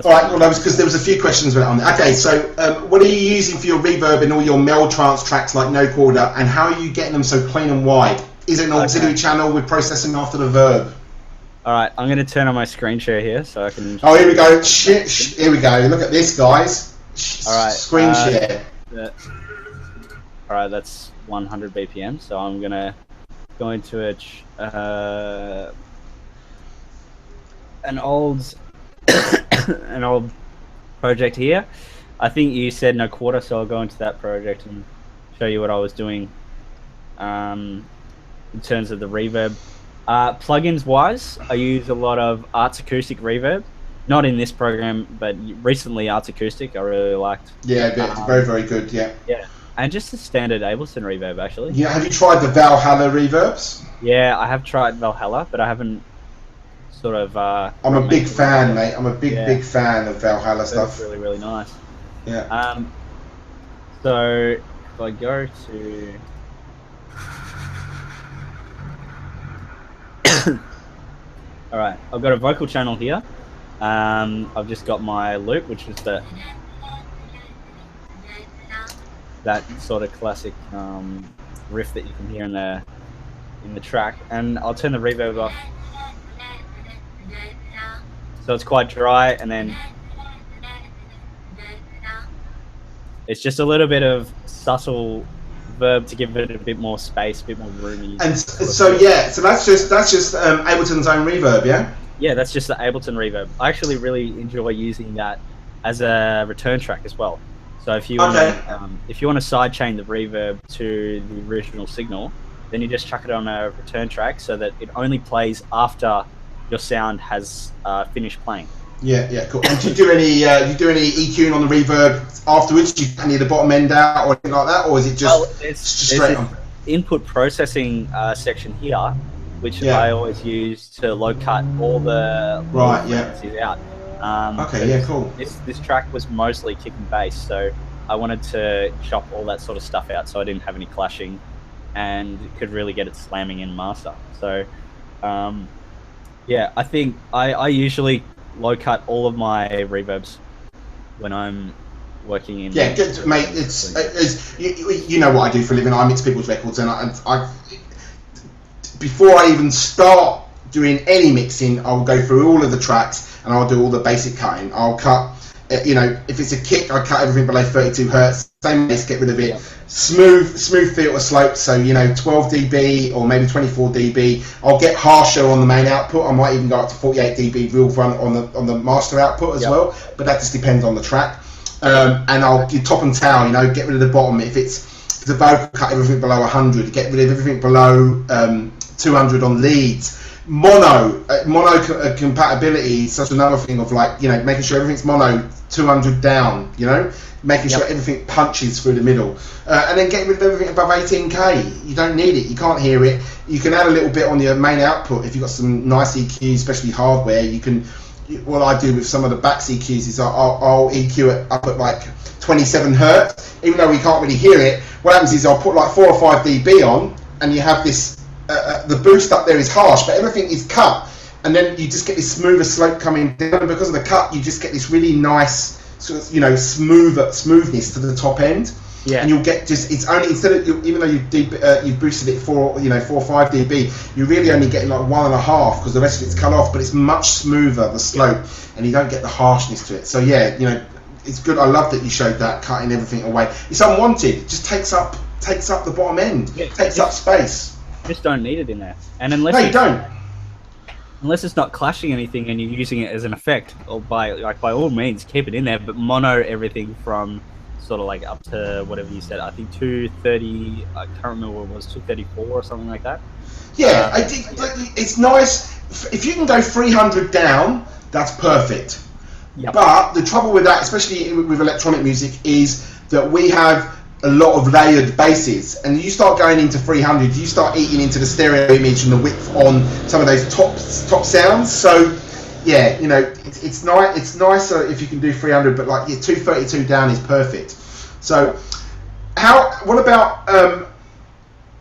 well, that was because there was a few questions on that. Okay, so what are you using for your reverb in all your mel trance tracks like No Quarter, and how are you getting them so clean and wide? Is it an auxiliary channel with processing after the verb? Alright, I'm going to turn on my screen share here so I can... Oh, here we go. Here we go. Look at this, guys. Alright. Screen share. Alright, that's 100 BPM, so I'm going to go into an old project here. I think you said No Quarter, so I'll go into that project and show you what I was doing in terms of the reverb. Plugins wise, I use a lot of Arts Acoustic reverb. Not in this program, but recently Arts Acoustic I really liked. Yeah, very, very good, yeah. Yeah, and just the standard Ableton reverb, actually. Yeah, have you tried the Valhalla reverbs? Yeah, I have tried Valhalla, but I haven't sort of... I'm a big fan, mate. I'm a big fan of Valhalla stuff. It's really, really nice. Yeah. So, if I go to... Alright, I've got a vocal channel here. I've just got my loop, which is that sort of classic riff that you can hear in the track, and I'll turn the reverb off. So it's quite dry, and then it's just a little bit of subtle verb to give it a bit more space, a bit more roomy. And so that's just Ableton's own reverb, yeah? Yeah, that's just the Ableton reverb. I actually really enjoy using that as a return track as well. So if you want to sidechain the reverb to the original signal, then you just chuck it on a return track so that it only plays after your sound has finished playing. Yeah, cool. And do you do any EQing on the reverb afterwards? Do you need the bottom end out or anything like that, or is it just it's straight on? Input processing section here, which I always use to low cut all the frequencies out. Cool. This track was mostly kick and bass, so I wanted to chop all that sort of stuff out so I didn't have any clashing and could really get it slamming in master. So I think I usually low cut all of my reverbs when I'm working in... Yeah, mate, it's you know what I do for a living. I mix people's records, and I before I even start doing any mixing, I'll go through all of the tracks and I'll do all the basic cutting. I'll cut, if it's a kick, I cut everything below 32 hertz. Same bass, get rid of it. Yeah. Smooth filter slope, so 12 dB or maybe 24 dB. I'll get harsher on the main output. I might even go up to 48 dB real front on the master output as well. But that just depends on the track. And I'll do top and tail. Get rid of the bottom. If it's a vocal, cut everything below 100. Get rid of everything below 200 on leads. Mono compatibility is such another thing of making sure everything's mono 200 down, making sure everything punches through the middle, and then getting rid of everything above 18k. You don't need it, you can't hear it. You can add a little bit on your main output if you've got some nice EQs, especially hardware. You can, what I do with some of the back EQs is I'll EQ it up at like 27 hertz, even though we can't really hear it. What happens is I'll put like 4 or 5 dB on, and you have this the boost up there is harsh, but everything is cut, and then you just get this smoother slope coming down, and because of the cut, you just get this really nice sort of, you know, smoothness to the top end. Yeah. And you'll get just, it's only, instead of, even though you've boosted it 4 or 5 dB, you're really only getting like 1.5 because the rest of it's cut off, but it's much smoother, the slope, and you don't get the harshness to it. So yeah, you know, it's good. I love that you showed that, cutting everything away. It's unwanted. It just takes up the bottom end. Yeah, takes up space. You just don't need it in there. And unless no, you don't. Unless it's not clashing anything and you're using it as an effect, or by all means keep it in there, but mono everything from sort of like up to whatever you said. I think 230. I can't remember what it was, 234 or something like that. Yeah, I think it's nice if you can go 300 down. That's perfect. Yep. But the trouble with that, especially with electronic music, is that we have a lot of layered basses, and you start going into 300, you start eating into the stereo image and the width on some of those top sounds. So yeah, you know, it's nice. It's nicer if you can do 300, but like 232 down is perfect. So what about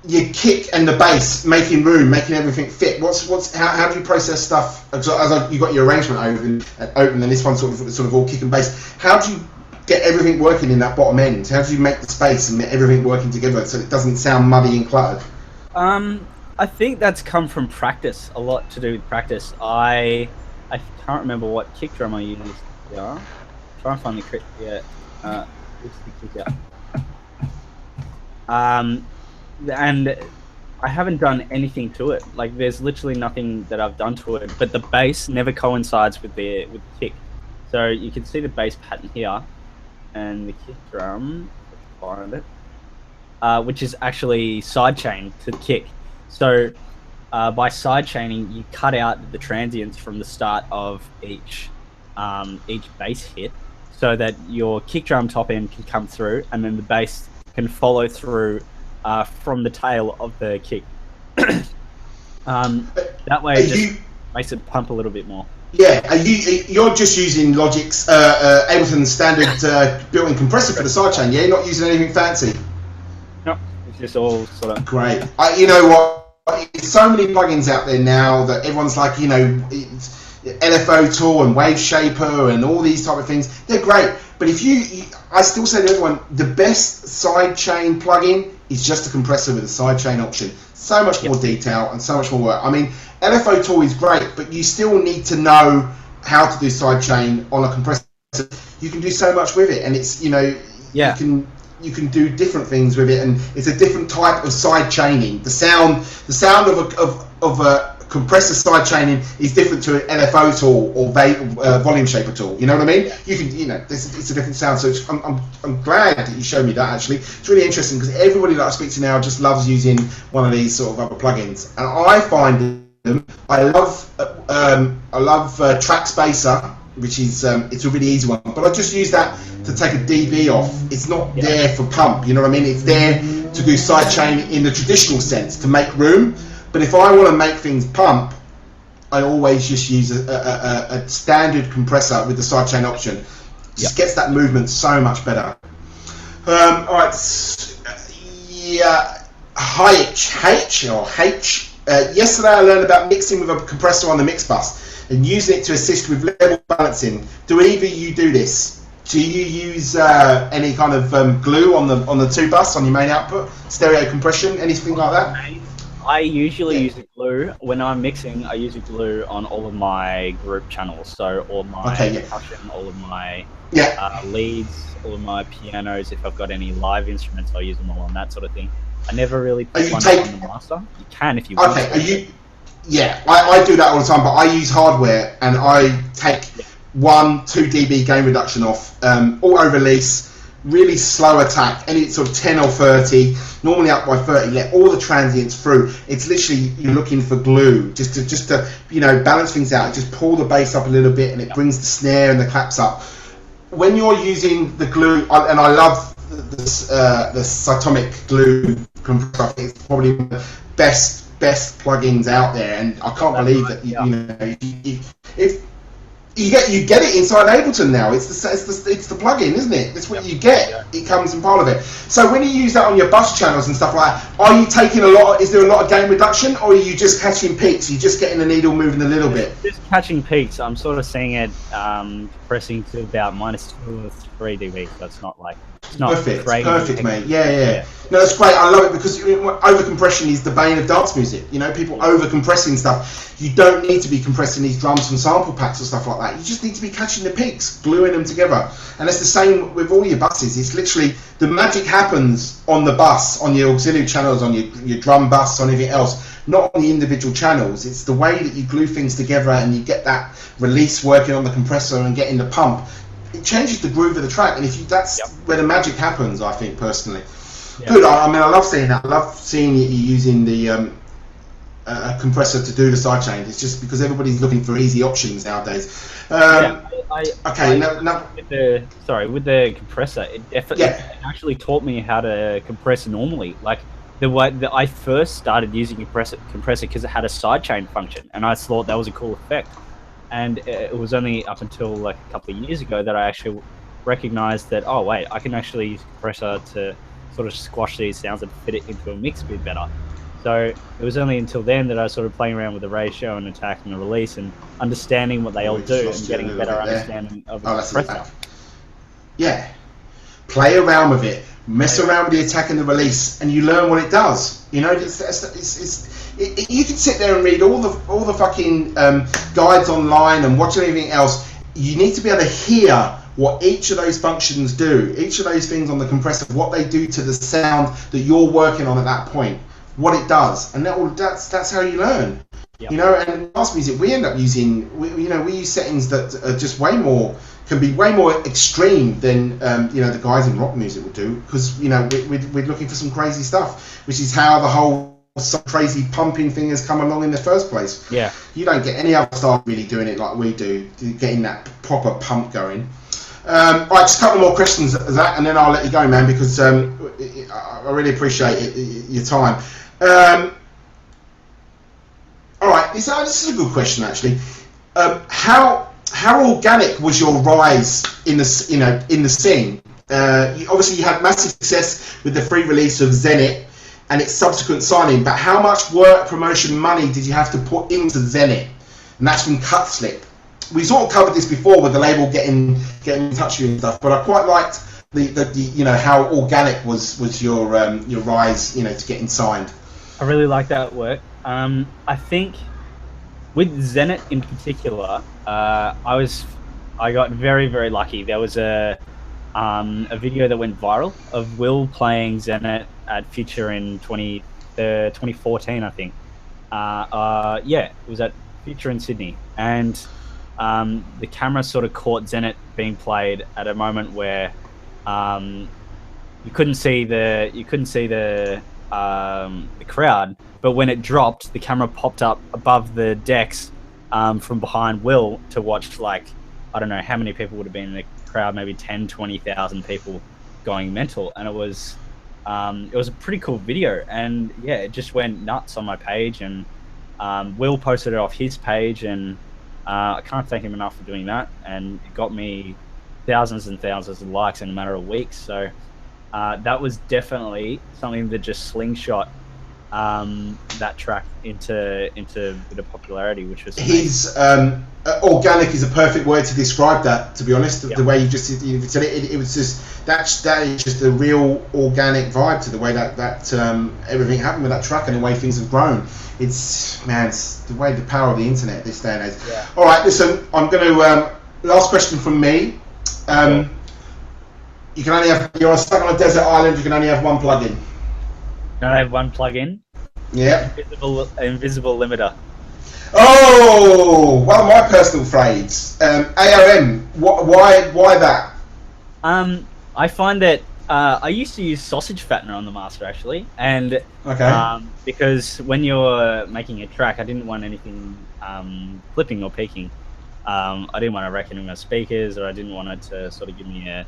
your kick and the bass, making room, making everything fit? How do you process stuff? As you got your arrangement open, and this one sort of all kick and bass. How do you get everything working in that bottom end? How do you make the space and get everything working together so it doesn't sound muddy and cluttered? I think that's come from practice. A lot to do with practice. I can't remember what kick drum I used. Yeah, try and find the kick. Yeah, it's the kick out. And I haven't done anything to it. Like, there's literally nothing that I've done to it. But the bass never coincides with the kick. So you can see the bass pattern here, and the kick drum, let's find it, which is actually sidechained to the kick. So by sidechaining, you cut out the transients from the start of each bass hit, so that your kick drum top end can come through, and then the bass can follow through from the tail of the kick. That way it just makes it pump a little bit more. Yeah, you're just using Logic's Ableton standard built-in compressor for the sidechain, yeah? You're not using anything fancy? No, it's just all sort of... Great. You know what? There's so many plugins out there now that everyone's like, you know, LFO Tool and Wave Shaper and all these type of things. They're great. But I still say to everyone, the best sidechain plugin is just a compressor with a sidechain option. So much more detail and so much more work. I mean, LFO Tool is great, but you still need to know how to do sidechain on a compressor. You can do so much with it, and it's, you know, you can do different things with it, and it's a different type of sidechaining. The sound of a compressor sidechaining is different to an LFO tool or volume shaper tool. You know what I mean? You can, you know, it's a different sound. So I'm glad that you showed me that. Actually, it's really interesting because everybody that I speak to now just loves using one of these sort of other plugins, and I find them. I love Track Spacer, which is it's a really easy one, but I just use that to take a dB off. It's not there for pump. You know what I mean? It's there to do sidechain in the traditional sense, to make room. But if I want to make things pump, I always just use a standard compressor with the sidechain option. Just gets that movement so much better. All right, H. Yesterday I learned about mixing with a compressor on the mix bus and using it to assist with level balancing. Do either of you do this? Do you use any kind of glue on the 2 bus on your main output, stereo compression, anything like that? I usually use a glue. When I'm mixing, I use a glue on all of my group channels. So all my percussion, all of my leads, all of my pianos. If I've got any live instruments, I use them all on that sort of thing. I never really put one on the master. You can if you want. Okay, I do that all the time, but I use hardware and I take 1-2 dB gain reduction off, auto release, really slow attack, any sort of 10 or 30, normally up by 30, let all the transients through. It's literally, you're looking for glue, just to you know, balance things out, just pull the bass up a little bit and it brings the snare and the claps up. When you're using the glue, and I love the Cytomic glue compressor, it's probably one of the best plugins out there, and I can't believe that, you know, You get it inside Ableton now. It's the plugin, isn't it? That's what you get. Yeah. It comes in part of it. So when you use that on your bus channels and stuff like that, are you taking a lot? Is there a lot of gain reduction, or are you just catching peaks? You're just getting the needle moving a little bit. Just catching peaks. I'm sort of seeing it compressing to about -2 or 3 dB. So it's not like perfect, mate. Yeah. No, that's great. I love it because over compression is the bane of dance music. You know, people over compressing stuff. You don't need to be compressing these drums from sample packs or stuff like that. You just need to be catching the peaks, gluing them together. And it's the same with all your buses. It's literally the magic happens on the bus, on your auxiliary channels, on your drum bus, on anything else, not on the individual channels. It's the way that you glue things together and you get that release working on the compressor and getting the pump. It changes the groove of the track, and that's where the magic happens, I think, personally. Yep. Good. I mean, I love seeing that. I love seeing you using the compressor to do the sidechain. It's just because everybody's looking for easy options nowadays. With the compressor, it definitely actually taught me how to compress normally. Like the way that I first started using compressor because it had a sidechain function, and I thought that was a cool effect. And it was only up until like a couple of years ago that I actually recognized that, oh wait, I can actually use compressor to sort of squash these sounds and fit it into a mix a bit better. So it was only until then that I started playing around with the ratio and attack and the release and understanding what they all do and getting a better understanding of the compressor. Yeah, play around with it, mess around with the attack and the release, and you learn what it does. You know, you can sit there and read all the fucking guides online and watch anything else. You need to be able to hear what each of those functions do, each of those things on the compressor, what they do to the sound that you're working on at that point, what it does, and that's how you learn. Yep. You know, and in dance music, we end up using we use settings that are just can be way more extreme than the guys in rock music would do, because we're looking for some crazy stuff, which is how the whole some crazy pumping thing has come along in the first place. Yeah, you don't get any other style really doing it like we do, getting that proper pump going. All right, just a couple more questions, Zach, and then I'll let you go, man, because I really appreciate your time. All right, this is a good question actually. How organic was your rise in the scene? Obviously, you had massive success with the free release of Zenit and its subsequent signing, but how much work, promotion, money did you have to put into Zenit? And that's from Cut Slip. We sort of covered this before with the label getting in touch with you and stuff, but I quite liked the how organic was your rise, to getting signed. I really like that work. I think with Zenit in particular, I got very, very lucky. There was a video that went viral of Will playing Zenit at Future in 2014, I think. It was at Future in Sydney, and the camera sort of caught Zenit being played at a moment where you couldn't see the crowd, but when it dropped, the camera popped up above the decks from behind Will to watch, like, I don't know how many people would have been in the crowd, maybe 10,000-20,000 people going mental, and it was a pretty cool video, and yeah, it just went nuts on my page, and Will posted it off his page, and I can't thank him enough for doing that, and it got me thousands and thousands of likes in a matter of weeks. So that was definitely something that just slingshot that track into a bit of popularity, which was organic is a perfect word to describe that, to be honest. The way you said it, it was just that is just a real organic vibe to the way that everything happened with that track and the way things have grown. It's the power of the internet this day and age. All right, listen, I'm going to last question from me. You can only have, you're stuck on a desert island, you can only have one plugin. Can I have one plugin? Yeah. Invisible limiter. Oh, one of my personal favourites. ARM. Why that? I find that I used to use sausage fattener on the master actually, and because when you're making a track, I didn't want anything clipping or peaking. I didn't want to wreck any of my speakers, or I didn't want it to sort of give me a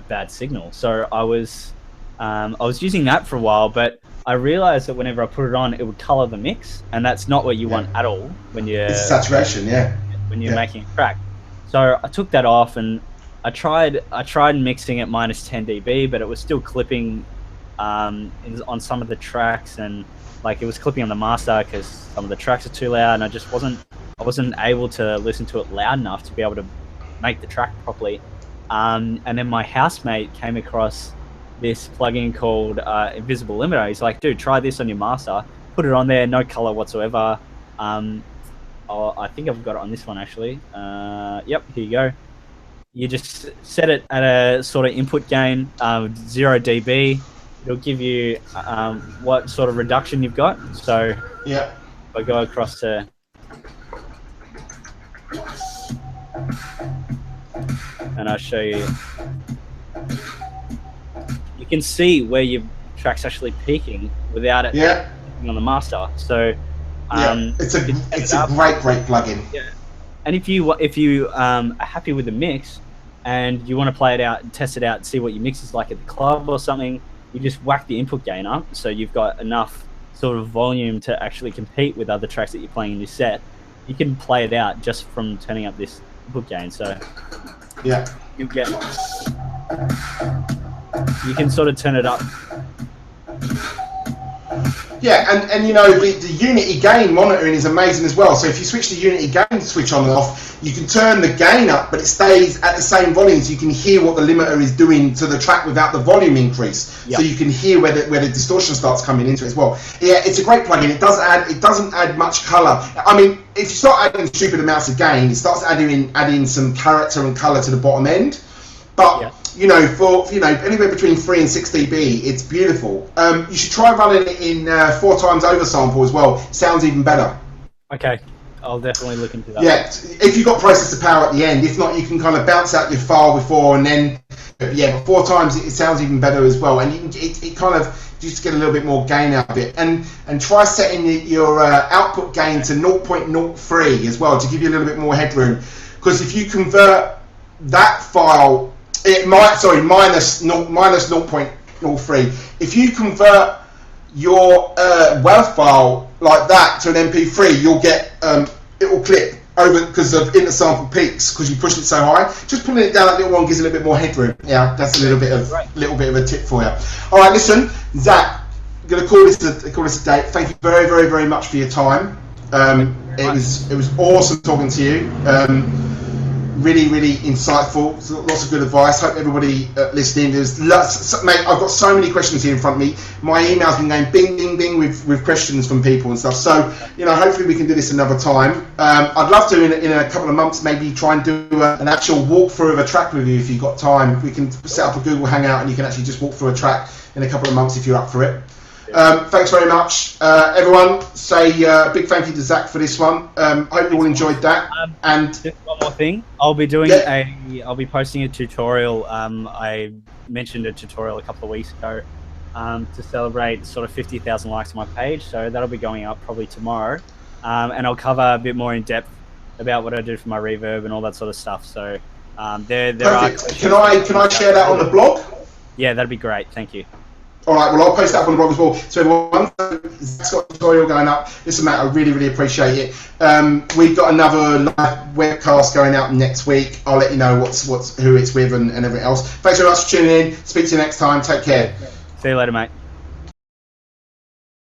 bad signal. So I was I was using that for a while, but I realized that whenever I put it on, it would color the mix, and that's not what you want at all when you're it's saturation, when you're making a track. So I took that off, and I tried mixing at -10 dB, but it was still clipping on some of the tracks, and like it was clipping on the master because some of the tracks are too loud, and I wasn't able to listen to it loud enough to be able to make the track properly. And then my housemate came across this plugin called Invisible Limiter. He's like, dude, try this on your master. Put it on there, no color whatsoever. I think I've got it on this one actually. Yep, here you go. You just set it at a sort of input gain, 0 dB. It'll give you what sort of reduction you've got. So yeah, if I go across to, and I'll show you. You can see where your track's actually peaking without it on the master. So it's a great plugin. Yeah. And if you are happy with the mix and you want to play it out and test it out and see what your mix is like at the club or something, you just whack the input gain up so you've got enough sort of volume to actually compete with other tracks that you're playing in your set. You can play it out just from turning up this input gain. So yeah, you can sort of turn it up. Yeah, and you know, the Unity gain monitoring is amazing as well. So if you switch the Unity gain switch on and off, you can turn the gain up, but it stays at the same volume, so you can hear what the limiter is doing to the track without the volume increase. Yep. So you can hear where the distortion starts coming into it as well. Yeah, it's a great plugin. It doesn't add much color. I mean, if you start adding stupid amounts of gain, it starts adding some character and color to the bottom end. But you know, for anywhere between 3 and 6 dB, it's beautiful. You should try running it in 4 times oversample as well. Sounds even better. Okay, I'll definitely look into that. Yeah, if you've got processor power at the end. If not, you can kind of bounce out your file before and then. But 4 times it sounds even better as well. And you can, it kind of just get a little bit more gain out of it. And try setting your output gain to 0.03 as well to give you a little bit more headroom. Because if you convert that file. Minus 0.03. If you convert your WAV file like that to an MP3, you'll get it will clip over because of intersample peaks because you pushed it so high. Just pulling it down that little one gives a little bit more headroom. Yeah, that's a little bit of a tip for you. All right, listen, Zach, I'm gonna call this a day. Thank you very, very, very much for your time. It was awesome talking to you. Really, really insightful. Lots of good advice. Hope everybody listening. There's lots, mate. I've got so many questions here in front of me. My email's been going bing, bing, bing with questions from people and stuff. So, you know, hopefully we can do this another time. I'd love to in a couple of months maybe try and do an actual walkthrough of a track with you if you've got time. We can set up a Google Hangout and you can actually just walk through a track in a couple of months if you're up for it. Thanks very much, everyone. Say a big thank you to Zach for this one. Hope you all enjoyed that. And just one more thing, I'll be doing I'll be posting a tutorial. I mentioned a tutorial a couple of weeks ago to celebrate sort of 50,000 likes on my page. So that'll be going up probably tomorrow, and I'll cover a bit more in depth about what I do for my reverb and all that sort of stuff. So there are. Can I share that on the blog? Yeah, that'd be great. Thank you. All right, well, I'll post that up on the blog as well. So everyone, Zach's got a tutorial going up. Listen, Matt, I really, really appreciate it. We've got another live webcast going out next week. I'll let you know who it's with and everything else. Thanks very much for tuning in. Speak to you next time. Take care. See you later, mate.